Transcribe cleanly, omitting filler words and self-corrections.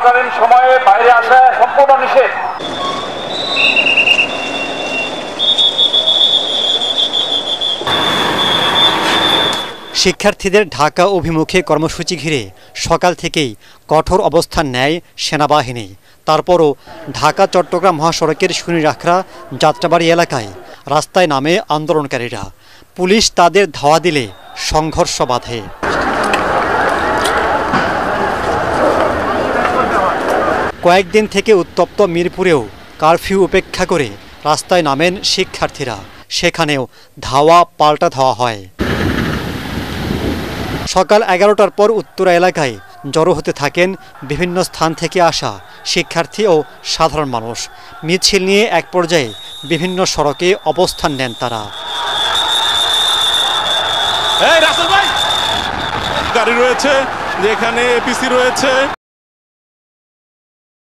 চলাকালীন সময়ে বাইরে আসা সম্পূর্ণ নিষেধ। শিক্ষার্থীদের ঢাকা অভিমুখে কর্মসূচি ঘিরে সকাল থেকেই কঠোর অবস্থান নেয় সেনাবাহিনী। তারপরও ঢাকা চট্টগ্রাম মহাসড়কের শনিরাখড়া যাত্রাবাড়ি এলাকায় রাস্তায় নামে আন্দোলনকারীরা। পুলিশ তাদের ধাওয়া দিলে সংঘর্ষ বাধে। কয়েকদিন থেকে উত্তপ্ত মিরপুরেও কারফিউ উপেক্ষা করে রাস্তায় নামেন শিক্ষার্থীরা। সেখানেও ধাওয়া পাল্টা ধাওয়া হয়। সকাল 11টার পর উত্তরা এলাকায় জড়ো হতে থাকেন বিভিন্ন স্থান থেকে আসা শিক্ষার্থী ও সাধারণ মানুষ। মিছিল নিয়ে এক পর্যায়ে বিভিন্ন সড়কে অবস্থান নেন তারা। গাড়ি রয়েছে, যেখানে এপিসি রয়েছে,